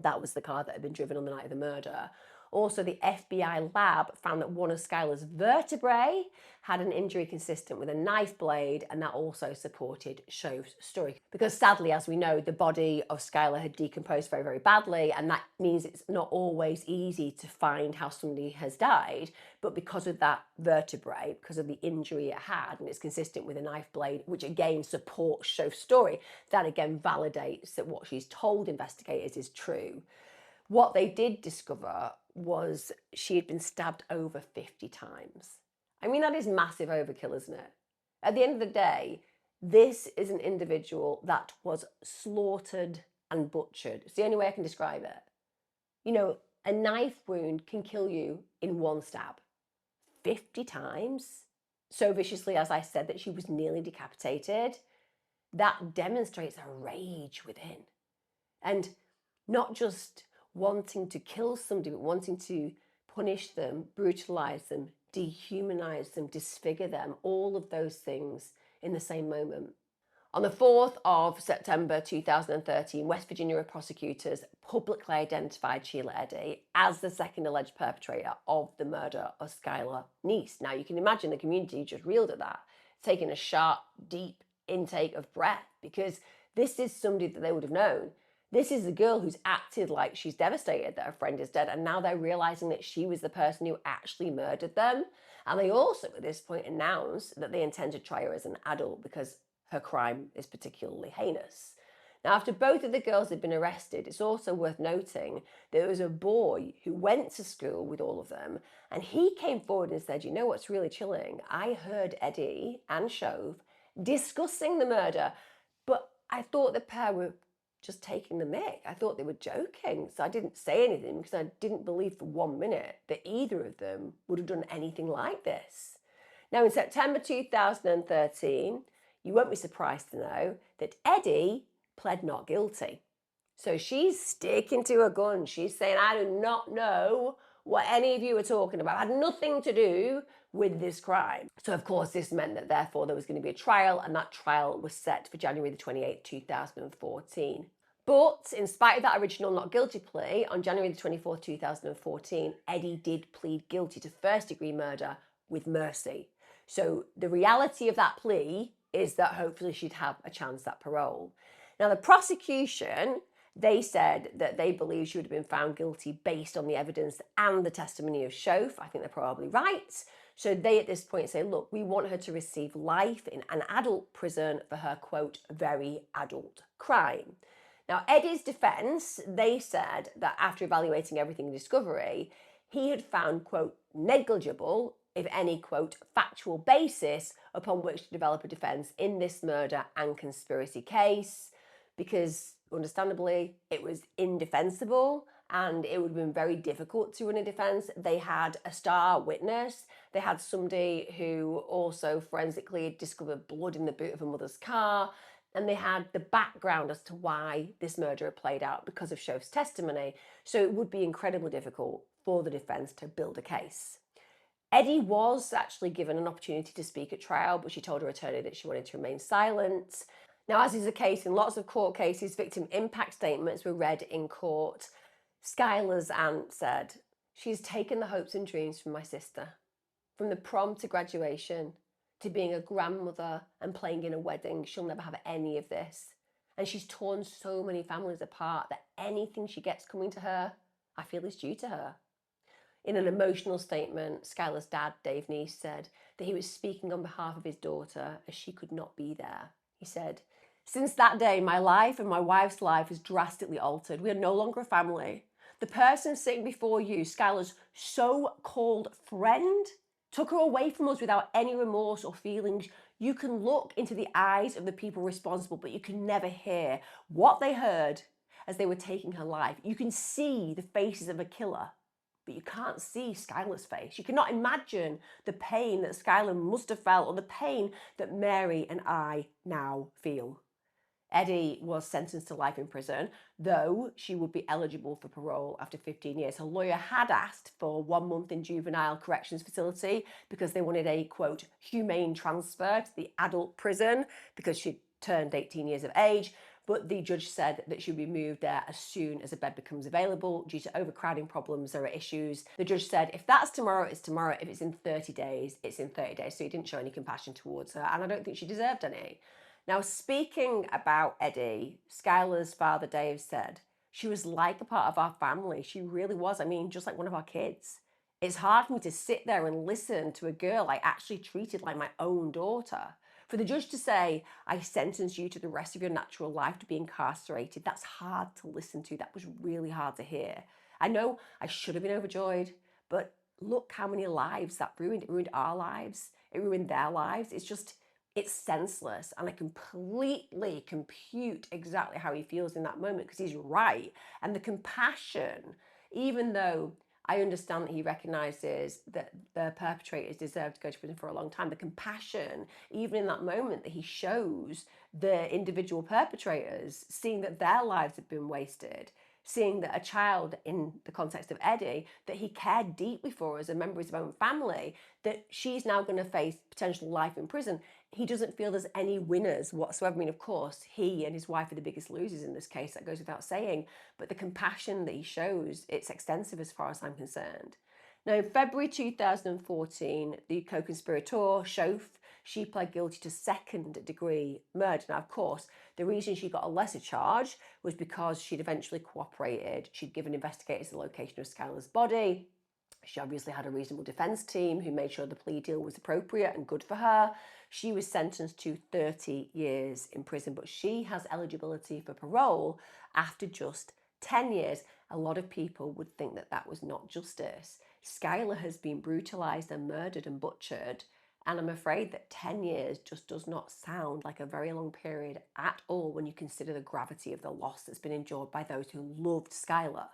That was the car that had been driven on the night of the murder. Also, the FBI lab found that one of Skylar's vertebrae had an injury consistent with a knife blade, and that also supported Shaugh's story. Because sadly, as we know, the body of Skylar had decomposed very, very badly, and that means it's not always easy to find how somebody has died. But because of that vertebrae, because of the injury it had, and it's consistent with a knife blade, which again supports Shaugh's story, that again validates that what she's told investigators is true. What they did discover was she had been stabbed over 50 times. I mean, that is massive overkill, isn't it? At the end of the day, this is an individual that was slaughtered and butchered. It's the only way I can describe it. You know, a knife wound can kill you in one stab. 50 times? So viciously, as I said, that she was nearly decapitated. That demonstrates a rage within. And not just wanting to kill somebody, but wanting to punish them, brutalize them, dehumanize them, disfigure them, all of those things in the same moment. On the 4th of September 2013, West Virginia prosecutors publicly identified Sheila Eddie as the second alleged perpetrator of the murder of Skylar Neese. Now, you can imagine the community just reeled at that, taking a sharp, deep intake of breath, because this is somebody that they would have known. This is the girl who's acted like she's devastated that her friend is dead, and now they're realizing that she was the person who actually murdered them. And they also, at this point, announced that they intend to try her as an adult because her crime is particularly heinous. Now, after both of the girls had been arrested, it's also worth noting that there was a boy who went to school with all of them, and he came forward and said, you know what's really chilling? I heard Eddie and Shaugh's discussing the murder, but I thought the pair were just taking the mick. I thought they were joking, so I didn't say anything because I didn't believe for 1 minute that either of them would have done anything like this. Now, in September 2013, you won't be surprised to know that Eddie pled not guilty. So she's sticking to her guns. She's saying, I do not know what any of you are talking about. It had nothing to do with this crime. So, of course, this meant that therefore there was going to be a trial, and that trial was set for January the 28th, 2014. But in spite of that original not guilty plea, on January the 24th, 2014, Eddie did plead guilty to first-degree murder with mercy. So the reality of that plea is that hopefully she'd have a chance at parole. Now, the prosecution, they said that they believe she would have been found guilty based on the evidence and the testimony of Shaugh. I think they're probably right. So they at this point say, look, we want her to receive life in an adult prison for her, quote, very adult crime. Now, Eddie's defense, they said that after evaluating everything in discovery, he had found, quote, negligible, if any, quote, factual basis upon which to develop a defense in this murder and conspiracy case, because understandably it was indefensible and it would have been very difficult to run a defense. They had a star witness. They had somebody who also forensically discovered blood in the boot of a mother's car. And they had the background as to why this murder had played out because of Shaugh's testimony. So it would be incredibly difficult for the defense to build a case. Eddie was actually given an opportunity to speak at trial, but she told her attorney that she wanted to remain silent. Now, as is the case in lots of court cases, victim impact statements were read in court. Skylar's aunt said, she's taken the hopes and dreams from my sister, from the prom to graduation, to being a grandmother and playing in a wedding. She'll never have any of this. And she's torn so many families apart that anything she gets coming to her, I feel is due to her. In an emotional statement, Skylar's dad, Dave Neese, said that he was speaking on behalf of his daughter as she could not be there. He said, since that day, my life and my wife's life has drastically altered. We are no longer a family. The person sitting before you, Skylar's so-called friend, took her away from us without any remorse or feelings. You can look into the eyes of the people responsible, but you can never hear what they heard as they were taking her life. You can see the faces of a killer, but you can't see Skylar's face. You cannot imagine the pain that Skylar must have felt or the pain that Mary and I now feel. Eddie was sentenced to life in prison, though she would be eligible for parole after 15 years. Her lawyer had asked for 1 month in juvenile corrections facility because they wanted a, quote, humane transfer to the adult prison because she'd turned 18 years of age. but the judge said that she would be moved there as soon as a bed becomes available. Due to overcrowding problems, there are issues. The judge said if that's tomorrow, it's tomorrow. If it's in 30 days, it's in 30 days. So he didn't show any compassion towards her, and I don't think she deserved any. Now, speaking about Eddie, Skylar's father Dave said, she was like a part of our family. She really was. I mean, just like one of our kids. It's hard for me to sit there and listen to a girl I actually treated like my own daughter. For the judge to say, I sentence you to the rest of your natural life to be incarcerated, that's hard to listen to. That was really hard to hear. I know I should have been overjoyed, but look how many lives that ruined. It ruined our lives. It ruined their lives. It's senseless. And I completely compute exactly how he feels in that moment because he's right. And the compassion, even though I understand that he recognises that the perpetrators deserve to go to prison for a long time. The compassion, even in that moment that he shows the individual perpetrators, seeing that their lives have been wasted, seeing that a child, in the context of Eddie, that he cared deeply for as a member of his own family, that she's now going to face potential life in prison. He doesn't feel there's any winners whatsoever. I mean, of course, he and his wife are the biggest losers in this case. That goes without saying. But the compassion that he shows, it's extensive as far as I'm concerned. Now, in February 2014, the co-conspirator, Shof, she pled guilty to second-degree murder. Now, of course, the reason she got a lesser charge was because she'd eventually cooperated. She'd given investigators the location of Skylar's body. She obviously had a reasonable defence team who made sure the plea deal was appropriate and good for her. She was sentenced to 30 years in prison, but she has eligibility for parole after just 10 years. A lot of people would think that that was not justice. Skylar has been brutalised and murdered and butchered, and I'm afraid that 10 years just does not sound like a very long period at all when you consider the gravity of the loss that's been endured by those who loved Skylar.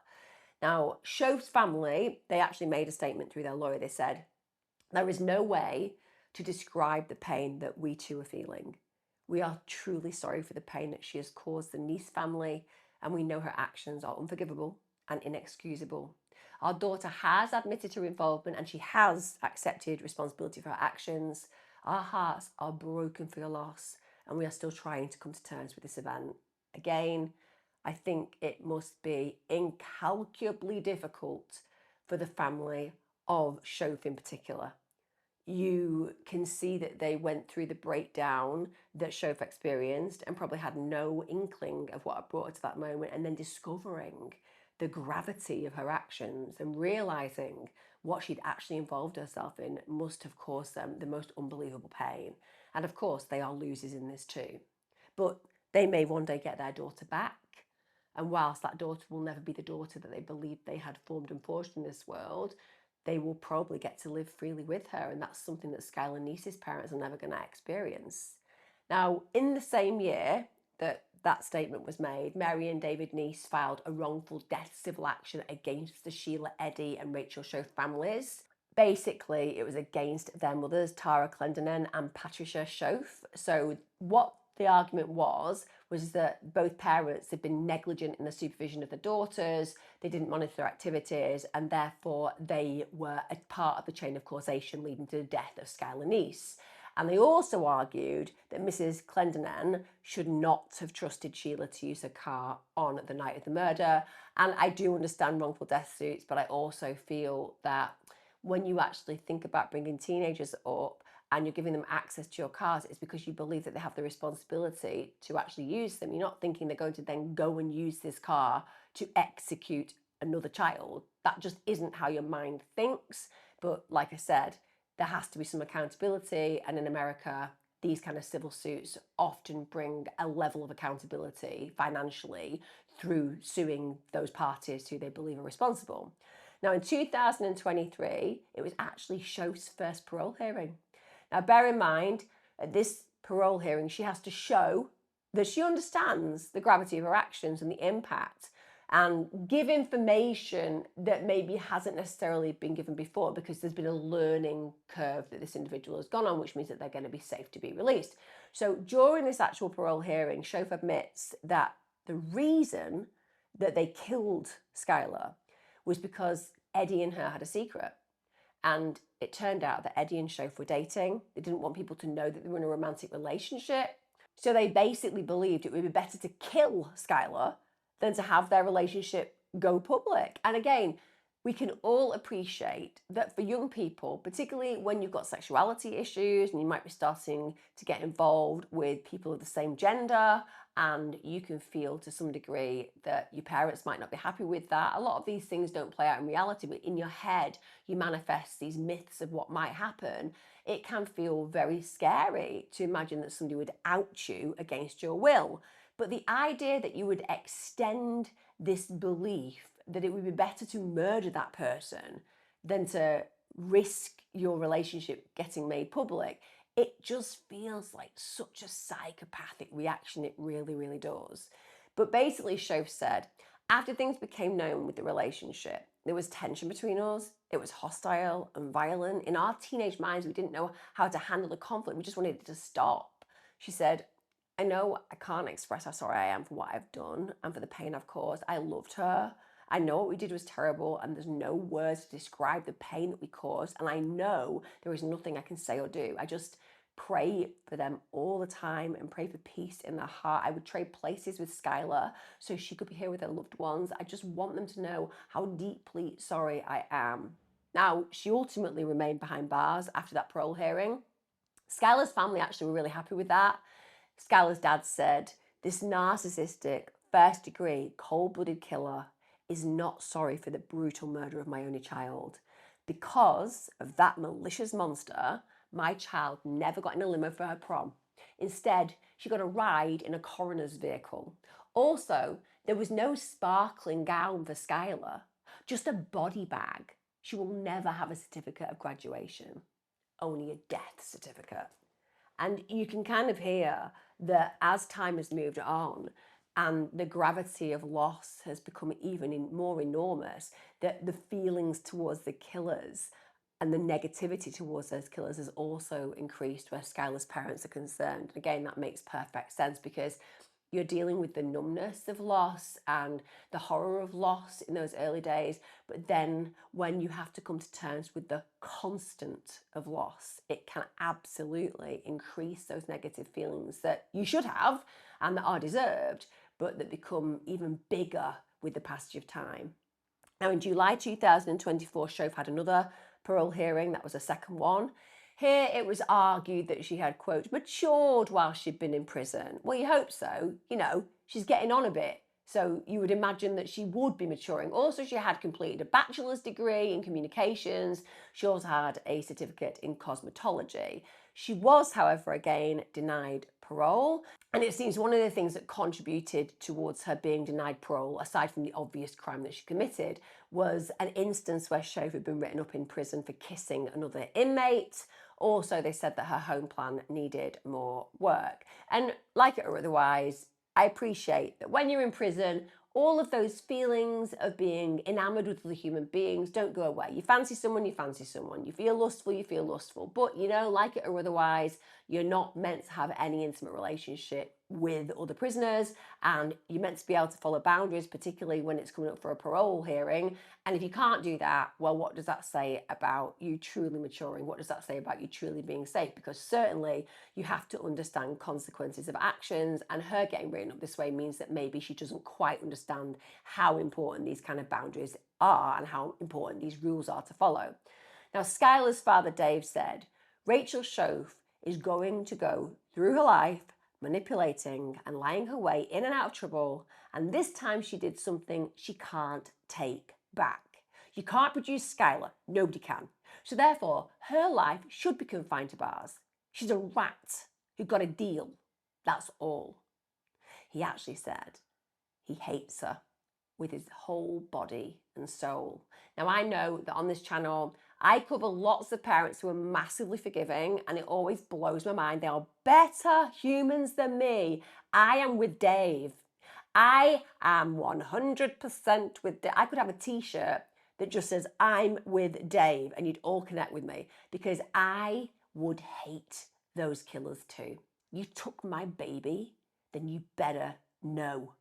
Now, Shof's family, they actually made a statement through their lawyer. They said, there is no way to describe the pain that we too are feeling. We are truly sorry for the pain that she has caused the Neese family, and we know her actions are unforgivable and inexcusable. Our daughter has admitted her involvement and she has accepted responsibility for her actions. Our hearts are broken for your loss, and we are still trying to come to terms with this event. Again, I think it must be incalculably difficult for the family of Shof in particular. You can see that they went through the breakdown that Shof experienced and probably had no inkling of what had brought her to that moment, and then discovering the gravity of her actions and realising what she'd actually involved herself in must have caused them the most unbelievable pain. And of course, they are losers in this too. But they may one day get their daughter back. And whilst that daughter will never be the daughter that they believed they had formed and forged in this world, they will probably get to live freely with her. And that's something that Skylar Neese's parents are never going to experience. Now, in the same year that that statement was made, Mary and David Neese filed a wrongful death civil action against the Sheila Eddie and Rachel Shof families. Basically, it was against their mothers, Tara Clendenin and Patricia Shof. So what the argument was that both parents had been negligent in the supervision of the daughters, they didn't monitor their activities, and therefore they were a part of the chain of causation leading to the death of Skylar Neese. And they also argued that Mrs. Clendenin should not have trusted Sheila to use her car on the night of the murder. And I do understand wrongful death suits, but I also feel that when you actually think about bringing teenagers up and you're giving them access to your cars, it's because you believe that they have the responsibility to actually use them. You're not thinking they're going to then go and use this car to execute another child. That just isn't how your mind thinks. But like I said, there has to be some accountability. And in America, these kind of civil suits often bring a level of accountability financially through suing those parties who they believe are responsible. Now, in 2023, it was actually Shof's first parole hearing. Now, bear in mind, at this parole hearing, she has to show that she understands the gravity of her actions and the impact, and give information that maybe hasn't necessarily been given before because there's been a learning curve that this individual has gone on, which means that they're going to be safe to be released. So during this actual parole hearing, Shof admits that the reason that they killed Skylar was because Eddie and her had a secret. And it turned out that Eddie and Shof were dating. They didn't want people to know that they were in a romantic relationship. So they basically believed it would be better to kill Skylar than to have their relationship go public. And again, we can all appreciate that for young people, particularly when you've got sexuality issues and you might be starting to get involved with people of the same gender, and you can feel to some degree that your parents might not be happy with that. A lot of these things don't play out in reality, but in your head, you manifest these myths of what might happen. It can feel very scary to imagine that somebody would out you against your will. But the idea that you would extend this belief that it would be better to murder that person than to risk your relationship getting made public, it just feels like such a psychopathic reaction. It really, really does. But basically, Shoaff said, after things became known with the relationship, there was tension between us. It was hostile and violent. In our teenage minds, we didn't know how to handle the conflict. We just wanted it to stop. She said, I know I can't express how sorry I am for what I've done and for the pain I've caused. I loved her. I know what we did was terrible, and there's no words to describe the pain that we caused. And I know there is nothing I can say or do. I just pray for them all the time and pray for peace in their heart. I would trade places with Skylar so she could be here with her loved ones. I just want them to know how deeply sorry I am. Now, she ultimately remained behind bars after that parole hearing. Skylar's family actually were really happy with that. Skylar's dad said, this narcissistic, first-degree, cold-blooded killer is not sorry for the brutal murder of my only child. Because of that malicious monster, my child never got in a limo for her prom. Instead, she got a ride in a coroner's vehicle. Also, there was no sparkling gown for Skylar, just a body bag. She will never have a certificate of graduation, only a death certificate. And you can kind of hear that as time has moved on and the gravity of loss has become even more enormous, that the feelings towards the killers and the negativity towards those killers has also increased where Skylar's parents are concerned. Again, that makes perfect sense because you're dealing with the numbness of loss and the horror of loss in those early days. But then when you have to come to terms with the constant of loss, it can absolutely increase those negative feelings that you should have and that are deserved, but that become even bigger with the passage of time. Now, in July 2024, Shoaff had another parole hearing. That was a second one. Here it was argued that she had, quote, matured while she'd been in prison. Well, you hope so. You know, she's getting on a bit. So you would imagine that she would be maturing. Also, she had completed a bachelor's degree in communications. She also had a certificate in cosmetology. She was, however, again, denied parole. And it seems one of the things that contributed towards her being denied parole, aside from the obvious crime that she committed, was an instance where Shoaff had been written up in prison for kissing another inmate. Also, they said that her home plan needed more work. And like it or otherwise, I appreciate that when you're in prison, all of those feelings of being enamored with other human beings don't go away. You fancy someone, you fancy someone. You feel lustful, you feel lustful. But, you know, like it or otherwise, you're not meant to have any intimate relationship with other prisoners, and you're meant to be able to follow boundaries, particularly when it's coming up for a parole hearing. And if you can't do that, well, what does that say about you truly maturing? What does that say about you truly being safe? Because certainly you have to understand consequences of actions, and her getting written up this way means that maybe she doesn't quite understand how important these kind of boundaries are and how important these rules are to follow. Now, Skylar's father, Dave, said, Rachel Shoaff is going to go through her life manipulating and lying her way in and out of trouble, and this time she did something she can't take back. You can't produce Skylar, nobody can. So therefore, her life should be confined to bars. She's a rat who got a deal, that's all. He actually said he hates her with his whole body and soul. Now, I know that on this channel, I cover lots of parents who are massively forgiving, and it always blows my mind. They are better humans than me. I am with Dave. I am 100% with Dave. I could have a t-shirt that just says, I'm with Dave, and you'd all connect with me because I would hate those killers too. You took my baby, then you better know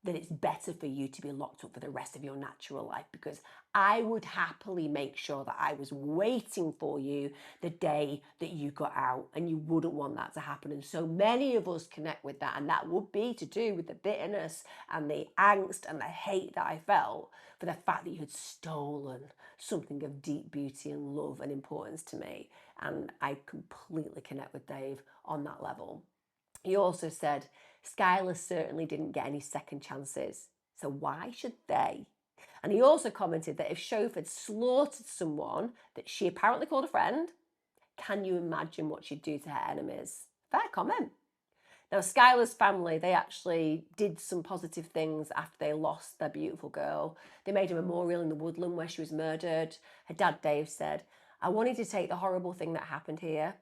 that it's better for you to be locked up for the rest of your natural life, because I would happily make sure that I was waiting for you the day that you got out, and you wouldn't want that to happen. And so many of us connect with that, and that would be to do with the bitterness and the angst and the hate that I felt for the fact that you had stolen something of deep beauty and love and importance to me. And I completely connect with Dave on that level. He also said, Skylar certainly didn't get any second chances, so why should they? And he also commented that if Shove had slaughtered someone that she apparently called a friend, can you imagine what she'd do to her enemies? Fair comment. Now, Skylar's family, they actually did some positive things after they lost their beautiful girl. They made a memorial in the woodland where she was murdered. Her dad, Dave, said, I wanted to take the horrible thing that happened here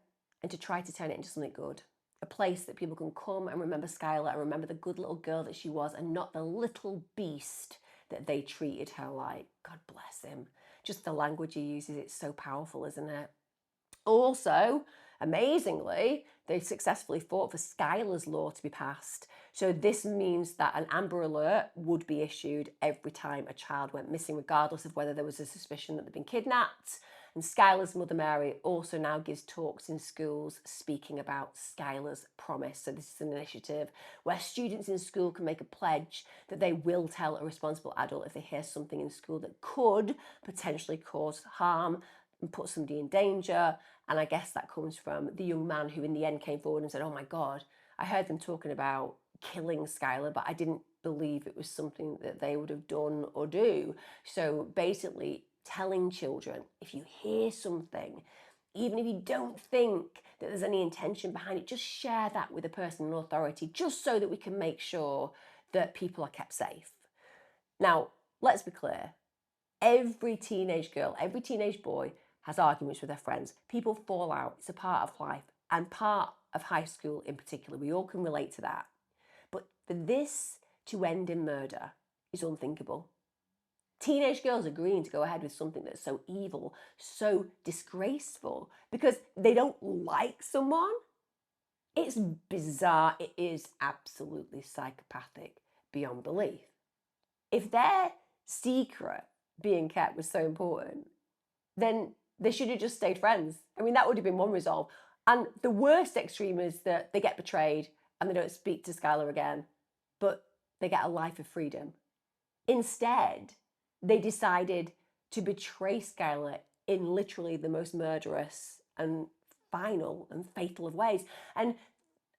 and to try to turn it into something good. A place that people can come and remember Skylar and remember the good little girl that she was, and not the little beast that they treated her like. God bless him. Just the language he uses, it's so powerful, isn't it? Also, amazingly, they successfully fought for Skylar's law to be passed. So this means that an Amber Alert would be issued every time a child went missing, regardless of whether there was a suspicion that they'd been kidnapped. And Skylar's mother, Mary, also now gives talks in schools speaking about Skylar's promise. So this is an initiative where students in school can make a pledge that they will tell a responsible adult if they hear something in school that could potentially cause harm and put somebody in danger. And I guess that comes from the young man who in the end came forward and said, oh my God, I heard them talking about killing Skylar, but I didn't believe it was something that they would have done or do. So basically telling children, if you hear something, even if you don't think that there's any intention behind it, just share that with a person in authority, just so that we can make sure that people are kept safe. Now, let's be clear. Every teenage girl, every teenage boy has arguments with their friends. People fall out. It's a part of life and part of high school in particular. We all can relate to that. But for this to end in murder is unthinkable. Teenage girls agreeing to go ahead with something that's so evil, so disgraceful, because they don't like someone. It's bizarre. It is absolutely psychopathic beyond belief. If their secret being kept was so important, then they should have just stayed friends. I mean, that would have been one resolve. And the worst extreme is that they get betrayed and they don't speak to Skylar again, but they get a life of freedom. Instead, they decided to betray Skylar in literally the most murderous and final and fatal of ways. And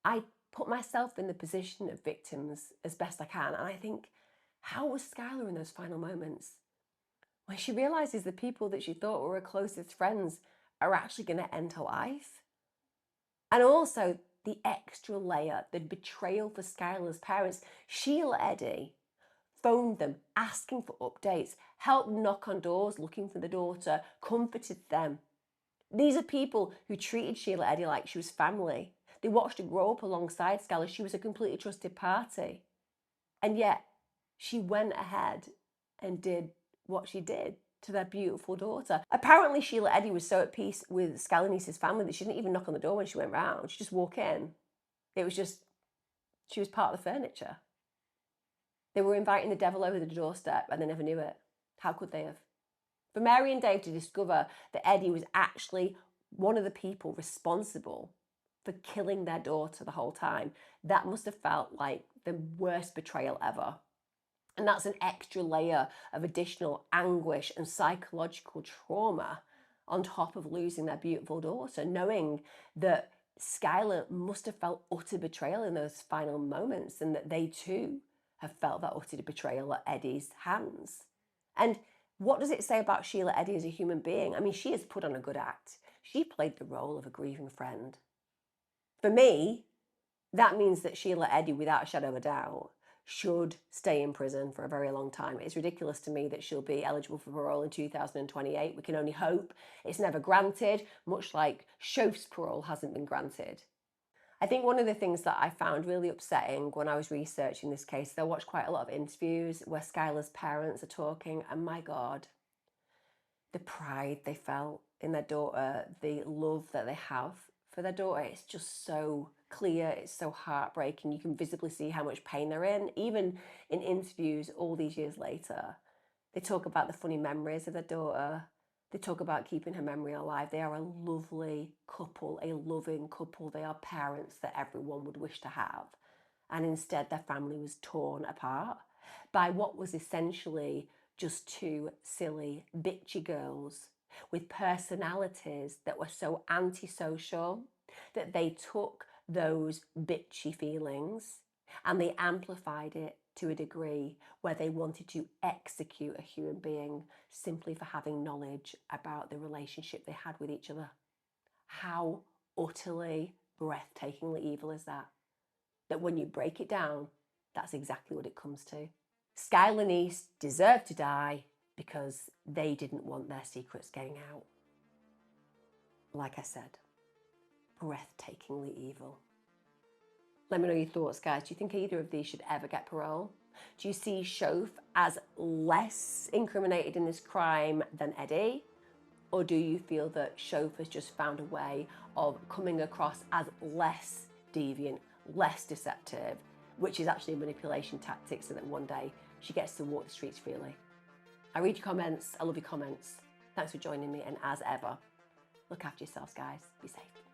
I put myself in the position of victims as best I can. And I think, how was Skylar in those final moments? When she realizes the people that she thought were her closest friends are actually going to end her life. And also the extra layer, the betrayal for Skylar's parents. Sheila Eddie phoned them asking for updates, helped knock on doors looking for the daughter, comforted them. These are people who treated Sheila Eddie like she was family. They watched her grow up alongside Skylar. She was a completely trusted party. And yet she went ahead and did what she did to their beautiful daughter. Apparently Sheila Eddie was so at peace with Skylar Neese's family that she didn't even knock on the door when she went round. She just walked in. It was just, she was part of the furniture. They were inviting the devil over the doorstep and they never knew it. How could they have? For Mary and Dave to discover that Eddie was actually one of the people responsible for killing their daughter the whole time, that must have felt like the worst betrayal ever. And that's an extra layer of additional anguish and psychological trauma on top of losing their beautiful daughter, knowing that Skylar must have felt utter betrayal in those final moments, and that they too have felt that utter betrayal at Eddie's hands. And what does it say about Sheila Eddie as a human being? I mean, she has put on a good act. She played the role of a grieving friend. For me, that means that Sheila Eddie, without a shadow of a doubt, should stay in prison for a very long time. It's ridiculous to me that she'll be eligible for parole in 2028. We can only hope. It's never granted, much like Shove's parole hasn't been granted. I think one of the things that I found really upsetting when I was researching this case, I watched quite a lot of interviews where Skylar's parents are talking, and my God, the pride they felt in their daughter, the love that they have for their daughter. It's just so clear, it's so heartbreaking. You can visibly see how much pain they're in. Even in interviews all these years later, they talk about the funny memories of their daughter. They talk about keeping her memory alive. They are a lovely couple, a loving couple. They are parents that everyone would wish to have. And instead, their family was torn apart by what was essentially just two silly, bitchy girls with personalities that were so antisocial that they took those bitchy feelings and they amplified it to a degree where they wanted to execute a human being simply for having knowledge about the relationship they had with each other. How utterly, breathtakingly evil is that? That when you break it down, that's exactly what it comes to. Skylar Annette deserved to die because they didn't want their secrets getting out. Like I said, breathtakingly evil. Let me know your thoughts, guys. Do you think either of these should ever get parole? Do you see Shof as less incriminated in this crime than Eddie? Or do you feel that Shof has just found a way of coming across as less deviant, less deceptive, which is actually a manipulation tactic so that one day she gets to walk the streets freely? I read your comments. I love your comments. Thanks for joining me. And as ever, look after yourselves, guys. Be safe.